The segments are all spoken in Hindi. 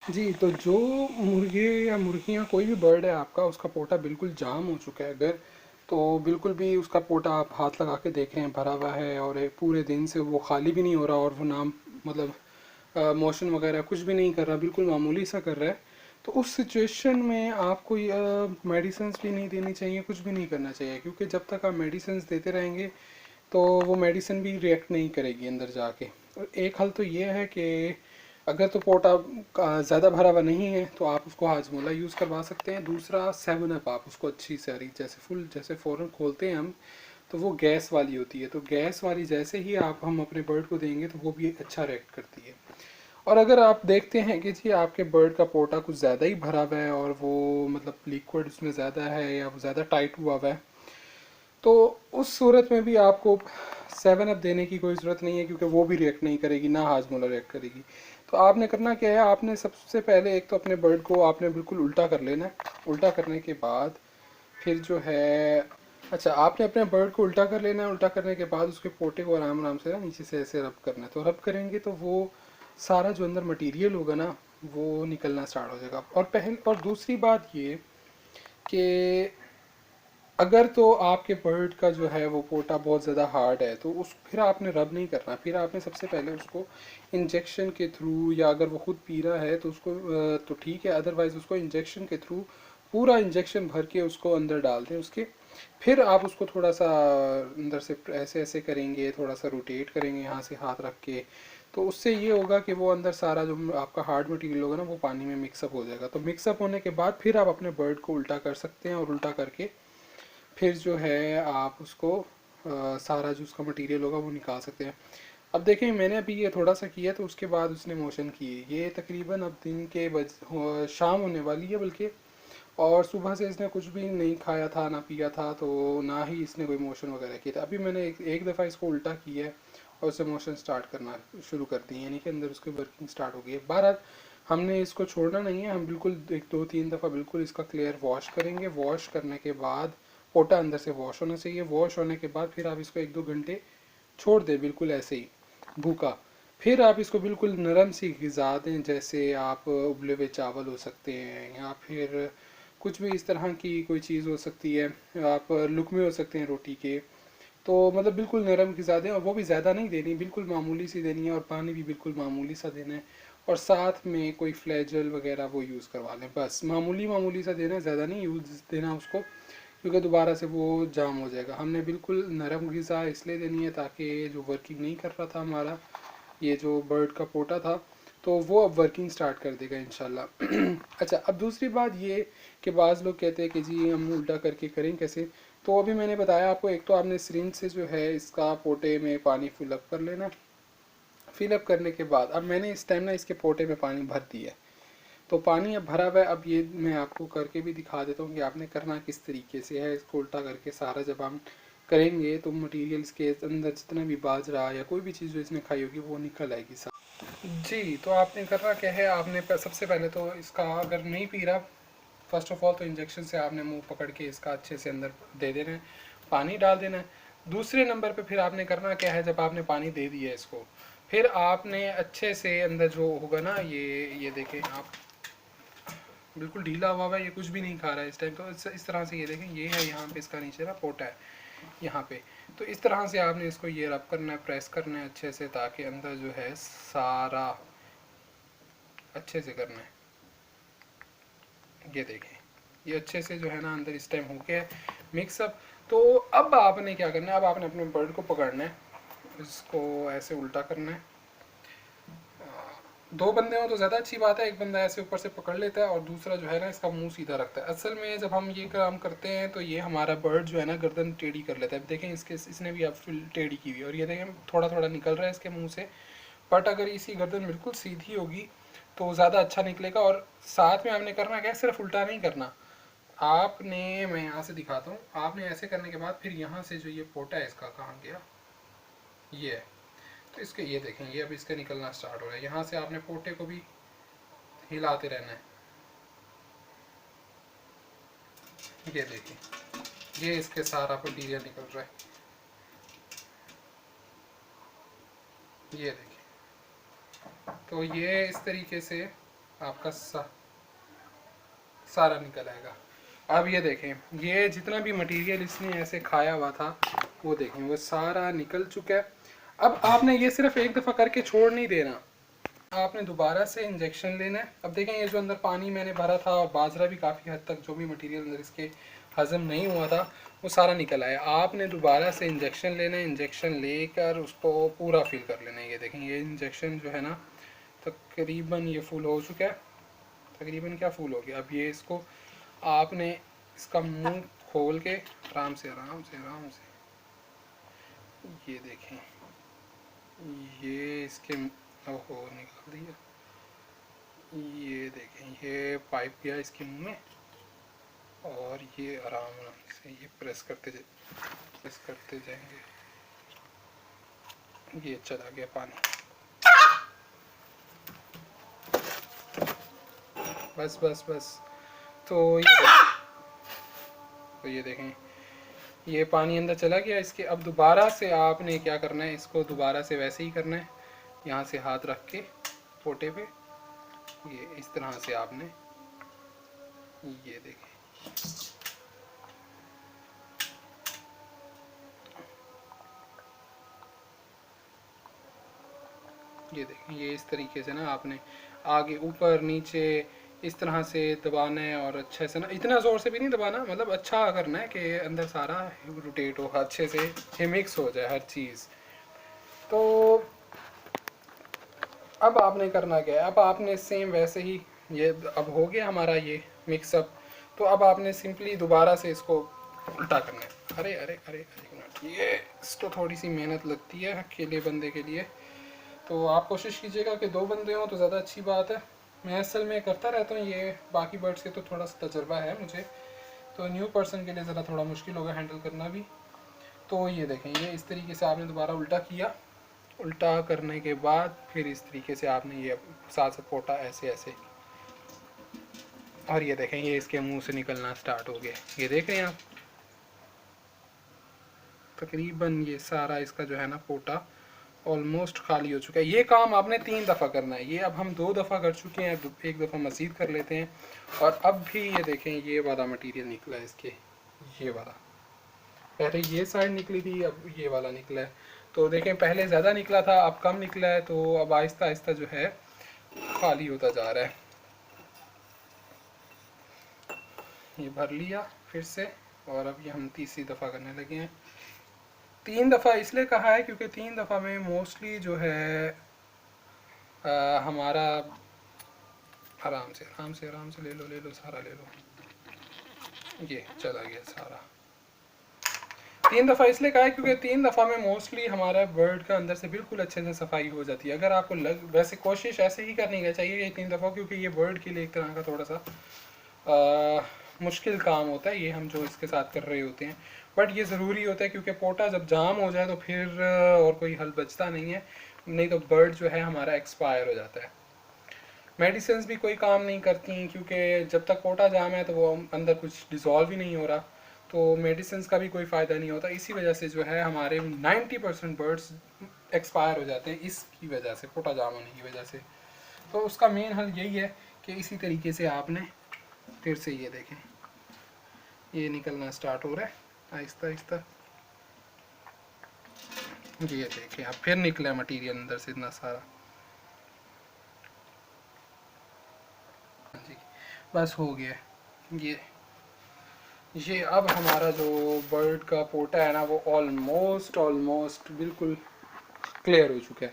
जी, तो जो मुर्गे या मुर्गियाँ कोई भी बर्ड है आपका, उसका पोटा बिल्कुल जाम हो चुका है अगर, तो बिल्कुल भी उसका पोटा आप हाथ लगा के देखें भरा हुआ है और एक पूरे दिन से वो खाली भी नहीं हो रहा और वो ना मतलब मोशन वगैरह कुछ भी नहीं कर रहा, बिल्कुल मामूली सा कर रहा है, तो उस सिचुएशन में आपको मेडिसिन भी नहीं देनी चाहिए, कुछ भी नहीं करना चाहिए, क्योंकि जब तक आप मेडिसिन देते रहेंगे तो वो मेडिसिन भी रिएक्ट नहीं करेगी अंदर जाके। और एक हल तो ये है कि अगर तो पोटा ज़्यादा भरा हुआ नहीं है तो आप उसको हाजमोला यूज़ करवा सकते हैं। दूसरा 7 अप, आप उसको अच्छी सारी जैसे फुल जैसे फ़ौरन खोलते हैं हम, तो वो गैस वाली होती है, तो गैस वाली जैसे ही आप हम अपने बर्ड को देंगे तो वो भी अच्छा रिएक्ट करती है। और अगर आप देखते हैं कि जी आपके बर्ड का पोटा कुछ ज़्यादा ही भरा हुआ है और वो मतलब लिक्विड उसमें ज़्यादा है या वो ज़्यादा टाइट हुआ हुआ है, तो उस सूरत में भी आपको 7 अप देने की कोई ज़रूरत नहीं है, क्योंकि वो भी रिएक्ट नहीं करेगी, ना हाजमोला रिएक्ट करेगी। तो आपने करना क्या है, आपने सबसे पहले एक तो अपने बर्ड को आपने बिल्कुल उल्टा कर लेना है। उल्टा करने के बाद फिर जो है, अच्छा आपने अपने बर्ड को उल्टा कर लेना है। उल्टा करने के बाद उसके पोटे को आराम आराम से ना नीचे से ऐसे रब करना है, तो रब करेंगे तो वो सारा जो अंदर मटेरियल होगा ना वो निकलना स्टार्ट हो जाएगा। और पहल और दूसरी बात ये कि अगर तो आपके बर्ड का जो है वो पोटा बहुत ज़्यादा हार्ड है तो उस फिर आपने रब नहीं करना, फिर आपने सबसे पहले उसको इंजेक्शन के थ्रू, या अगर वो खुद पी रहा है तो उसको तो ठीक है, अदरवाइज़ उसको इंजेक्शन के थ्रू पूरा इंजेक्शन भर के उसको अंदर डाल दें उसके। फिर आप उसको थोड़ा सा अंदर से ऐसे ऐसे करेंगे, थोड़ा सा रोटेट करेंगे यहाँ से हाथ रख के, तो उससे ये होगा कि वो अंदर सारा जो आपका हार्ड मटेरियल होगा ना वो पानी में मिक्सअप हो जाएगा। तो मिक्सअप होने के बाद फिर आप अपने बर्ड को उल्टा कर सकते हैं, और उल्टा करके फिर जो है आप उसको सारा जो उसका मटेरियल होगा वो निकाल सकते हैं। अब देखें, मैंने अभी ये थोड़ा सा किया तो उसके बाद उसने मोशन किए, ये तकरीबन अब दिन के शाम होने वाली है बल्कि, और सुबह से इसने कुछ भी नहीं खाया था ना पिया था, तो ना ही इसने कोई मोशन वगैरह किया था। अभी मैंने एक दफ़ा इसको उल्टा किया है और उससे मोशन स्टार्ट करना शुरू कर दी, यानी कि अंदर उसकी वर्किंग स्टार्ट हो गई है। बहरहाल हमने इसको छोड़ना नहीं है, हम बिल्कुल एक दो तीन दफ़ा बिल्कुल इसका क्लियर वॉश करेंगे। वॉश करने के बाद पोटा अंदर से वॉश होना चाहिए। वॉश होने के बाद फिर आप इसको एक दो घंटे छोड़ दें बिल्कुल ऐसे ही भूखा। फिर आप इसको बिल्कुल नरम सी ग़िज़ा दें, जैसे आप उबले हुए चावल हो सकते हैं, या फिर कुछ भी इस तरह की कोई चीज़ हो सकती है, आप लुकमे हो सकते हैं रोटी के। तो मतलब बिल्कुल नरम ग़िज़ा दें, और वो भी ज़्यादा नहीं देनी, बिल्कुल मामूली सी देनी है, और पानी भी बिल्कुल मामूली सा देना है। और साथ में कोई फ्लैजल वगैरह वो यूज़ करवा लें, बस मामूली मामूली सा देना है, ज़्यादा नहीं यूज़ देना उसको, क्योंकि दोबारा से वो जाम हो जाएगा। हमने बिल्कुल नरम ग़िज़ा इसलिए देनी है ताकि जो वर्किंग नहीं कर रहा था हमारा ये जो बर्ड का पोटा था, तो वो अब वर्किंग स्टार्ट कर देगा इंशाल्लाह। अच्छा, अब दूसरी बात ये कि बाज़ लोग कहते हैं कि जी हम उल्टा करके करें कैसे, तो अभी मैंने बताया आपको, एक तो आपने सिरिंज से जो है इसका पोटे में पानी फिलअप कर लेना। फिलअप करने के बाद अब मैंने इस टाइम ना इसके पोटे में पानी भर दिया है, तो पानी अब भरा हुआ है। अब ये मैं आपको करके भी दिखा देता हूँ कि आपने करना किस तरीके से है। इसको उल्टा करके सारा जब हम करेंगे तो मटेरियल के अंदर जितना भी बाजरा या कोई भी चीज़ जो इसने खाई होगी वो निकल आएगी सारी। जी, तो आपने करना क्या है, आपने सबसे पहले तो इसका अगर नहीं पी रहा, फर्स्ट ऑफ ऑल तो इंजेक्शन से आपने मुंह पकड़ के इसका अच्छे से अंदर दे देना है, पानी डाल देना है। दूसरे नंबर पे फिर आपने करना क्या है, जब आपने पानी दे दिया इसको, फिर आपने अच्छे से अंदर जो होगा ना, ये देखें आप, बिल्कुल ढीला हुआ है, ये कुछ भी नहीं खा रहा है इस टाइम, तो इस तरह से ये देखें, ये है यहाँ पे इसका नीचे ना पोटा है यहाँ पे, तो इस तरह से आपने इसको ये रब करना है, प्रेस करना है अच्छे से, ताकि अंदर जो है सारा अच्छे से करना है। ये देखें, ये अच्छे से जो है ना अंदर इस टाइम हो गया मिक्सअप। तो अब आपने क्या करना है, अब आपने अपने बर्ड को पकड़ना है, इसको ऐसे उल्टा करना है। दो बंदे हो तो ज़्यादा अच्छी बात है, एक बंदा ऐसे ऊपर से पकड़ लेता है और दूसरा जो है ना इसका मुंह सीधा रखता है। असल में जब हम ये काम करते हैं तो ये हमारा बर्ड जो है ना गर्दन टेढ़ी कर लेता है। देखें इसने भी अब फिर टेढ़ी की हुई है, और ये देखें थोड़ा थोड़ा निकल रहा है इसके मुंह से। बट अगर इसी गर्दन बिल्कुल सीधी होगी तो ज़्यादा अच्छा निकलेगा। और साथ में आपने करना क्या है, सिर्फ उल्टा नहीं करना आपने, मैं यहाँ से दिखाता हूँ, आपने ऐसे करने के बाद फिर यहाँ से जो ये पोटा है इसका कहाँ गया, ये है, तो इसके ये देखें, ये अब इसका निकलना स्टार्ट हो रहा है। यहाँ से आपने पोटे को भी हिलाते रहना है। ये देखिए, ये इसके सारा मटीरियल निकल रहा है, ये देखिए। तो ये इस तरीके से आपका सारा निकल आएगा। अब ये देखें, ये जितना भी मटेरियल इसने ऐसे खाया हुआ था वो देखें वो सारा निकल चुका है। अब आपने ये सिर्फ एक दफ़ा करके छोड़ नहीं देना, आपने दोबारा से इंजेक्शन लेना है। अब देखें ये जो अंदर पानी मैंने भरा था और बाजरा भी काफ़ी हद तक जो भी मटेरियल अंदर इसके हज़म नहीं हुआ था वो सारा निकल आया। आपने दोबारा से इंजेक्शन लेना है, इंजेक्शन लेकर उसको पूरा फिल कर लेना है। ये देखें ये इंजेक्शन जो है ना तकरीबन ये फुल हो चुका है, तकरीबन क्या फुल हो गया। अब ये इसको आपने इसका मुंह खोल के आराम से आराम से आराम से, ये देखें ये इसके ओहो निकाल दिया। ये देखें ये पाइप गया इसके मुंह में और ये आराम से ये प्रेस करते जाएंगे, ये चला गया पानी। बस बस बस तो ये देखें ये पानी अंदर चला गया इसके। अब दोबारा से आपने क्या करना है, इसको दोबारा से वैसे ही करना है, यहाँ से हाथ रख के पोटे पे ये इस तरह से आपने ये देखें ये देखें ये इस तरीके से ना आपने आगे ऊपर नीचे इस तरह से दबाना है और अच्छे से ना, इतना ज़ोर से भी नहीं दबाना, मतलब अच्छा करना है कि अंदर सारा रोटेट हो, अच्छे से मिक्स हो जाए हर चीज़। तो अब आपने करना क्या है, अब आपने सेम वैसे ही ये अब हो गया हमारा ये मिक्सअप। तो अब आपने सिंपली दोबारा से इसको उल्टा करना है। अरे अरे अरे एक मिनट, ये इसको थोड़ी सी मेहनत लगती है अकेले बंदे के लिए, तो आप कोशिश कीजिएगा कि 2 बंदे हों तो ज़्यादा अच्छी बात है। मैं असल में करता रहता हूँ ये, बाकी बर्ड्स के तो थोड़ा सा तजर्बा है मुझे, तो न्यू पर्सन के लिए ज़रा थोड़ा मुश्किल होगा हैंडल करना भी। तो ये देखें ये इस तरीके से आपने दोबारा उल्टा किया, उल्टा करने के बाद फिर इस तरीके से आपने ये साथ साथ पोटा ऐसे ऐसे, और ये देखें ये इसके मुंह से निकलना स्टार्ट हो गया। ये देख रहे हैं आप, तकरीबन ये सारा इसका जो है ना पोटा ऑलमोस्ट खाली हो चुका है। ये काम आपने 3 दफ़ा करना है, ये अब हम 2 दफ़ा कर चुके हैं, अब एक दफ़ा मज़ीद कर लेते हैं। और अब भी ये देखें ये वाला मटेरियल निकला है इसके, ये वाला, पहले ये साइड निकली थी अब ये वाला निकला है। तो देखें पहले ज़्यादा निकला था अब कम निकला है, तो अब आहिस्ता आहिस्ता जो है खाली होता जा रहा है। ये भर लिया फिर से, और अब ये हम तीसरी दफ़ा करने लगे हैं। 3 दफ़ा इसलिए कहा है क्योंकि 3 दफ़ा में मोस्टली जो है हमारा आराम से आराम से आराम से ले लो सारा ले लो, ये चला गया सारा। 3 दफ़ा इसलिए कहा है क्योंकि 3 दफ़ा में मोस्टली हमारा बर्ड का अंदर से बिल्कुल अच्छे से सफाई हो जाती है। अगर आपको वैसे कोशिश ऐसे ही करनी चाहिए ये 3 दफ़ा, क्योंकि ये बर्ड के लिए एक तरह का थोड़ा सा मुश्किल काम होता है ये हम जो इसके साथ कर रहे होते हैं, बट ये ज़रूरी होता है क्योंकि पोटा जब जाम हो जाए तो फिर और कोई हल बचता नहीं है, नहीं तो बर्ड जो है हमारा एक्सपायर हो जाता है। मेडिसिन भी कोई काम नहीं करती क्योंकि जब तक पोटा जाम है तो वो अंदर कुछ डिज़ोल्व ही नहीं हो रहा, तो मेडिसिन का भी कोई फ़ायदा नहीं होता। इसी वजह से जो है हमारे 90% बर्ड्स एक्सपायर हो जाते हैं, इसकी वजह से, पोटा जाम होने की वजह से। तो उसका मेन हल यही है कि इसी तरीके से आपने फिर से ये देखें ये निकलना स्टार्ट हो रहा है आहिस्ता आहिस्ता, ये देखें अब फिर निकला मटेरियल अंदर से इतना सारा। जी बस हो गया ये अब हमारा जो बर्ड का पोटा है ना वो ऑलमोस्ट बिल्कुल क्लियर हो चुका है।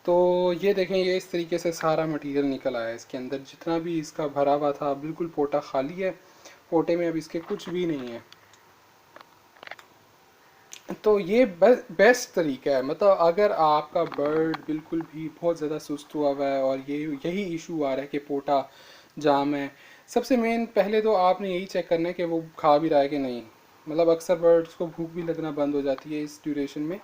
तो ये देखें ये इस तरीके से सारा मटेरियल निकल आया है इसके अंदर, जितना भी इसका भरा हुआ था बिल्कुल पोटा खाली है, पोटे में अब इसके कुछ भी नहीं है। तो ये बेस्ट तरीका है, मतलब अगर आपका बर्ड बिल्कुल भी बहुत ज़्यादा सुस्त हुआ हुआ है और यही इशू आ रहा है कि पोटा जाम है, सबसे मेन पहले तो आपने यही चेक करना है कि वो खा भी रहा है कि नहीं। मतलब अक्सर बर्ड्स को भूख भी लगना बंद हो जाती है इस ड्यूरेशन में,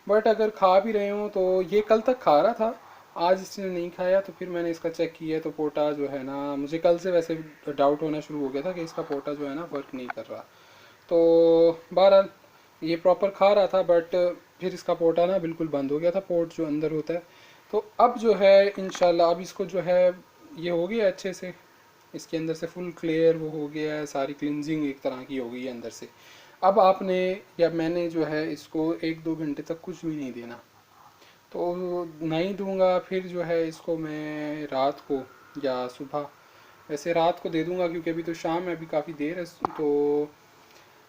बट अगर खा भी रहे हो तो ये कल तक खा रहा था, आज इसने नहीं खाया, तो फिर मैंने इसका चेक किया तो पोटा जो है ना, मुझे कल से वैसे डाउट होना शुरू हो गया था कि इसका पोटा जो है ना वर्क नहीं कर रहा। तो बहरहाल ये प्रॉपर खा रहा था, बट फिर इसका पोटा ना बिल्कुल बंद हो गया था, पोट जो अंदर होता है। तो अब जो है इंशाल्लाह अब इसको जो है ये हो गया अच्छे से, इसके अंदर से फुल क्लियर वो हो गया है, सारी क्लिनजिंग एक तरह की हो गई है अंदर से। अब आपने या मैंने जो है इसको 1-2 घंटे तक कुछ भी नहीं देना। तो नहीं दूंगा फिर जो है इसको मैं रात को या सुबह, वैसे रात को दे दूंगा क्योंकि अभी तो शाम है, अभी काफ़ी देर है। तो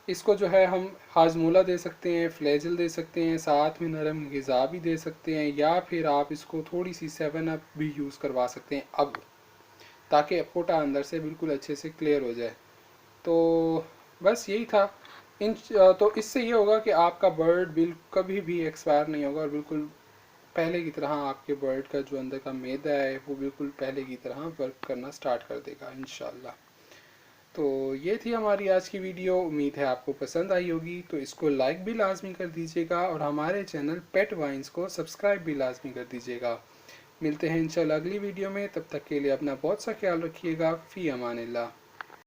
इसको जो है हम हाजमोला दे सकते हैं, फ्लेजल दे सकते हैं, साथ में नरम ग़िज़ा भी दे सकते हैं, या फिर आप इसको थोड़ी सी 7 अप भी यूज़ करवा सकते हैं अब, ताकि पोटा अंदर से बिल्कुल अच्छे से क्लियर हो जाए। तो बस यही था। तो इससे ये होगा कि आपका बर्ड बिल कभी भी एक्सपायर नहीं होगा, और बिल्कुल पहले की तरह आपके बर्ड का जो अंदर का मैदा है वो बिल्कुल पहले की तरह वर्क करना स्टार्ट कर देगा इंशाल्लाह। तो ये थी हमारी आज की वीडियो, उम्मीद है आपको पसंद आई होगी। तो इसको लाइक भी लाजमी कर दीजिएगा, और हमारे चैनल पेट वाइन्स को सब्सक्राइब भी लाजमी कर दीजिएगा। मिलते हैं इंशाल्लाह अगली वीडियो में, तब तक के लिए अपना बहुत सा ख्याल रखिएगा। फ़ी अमानिल्लाह।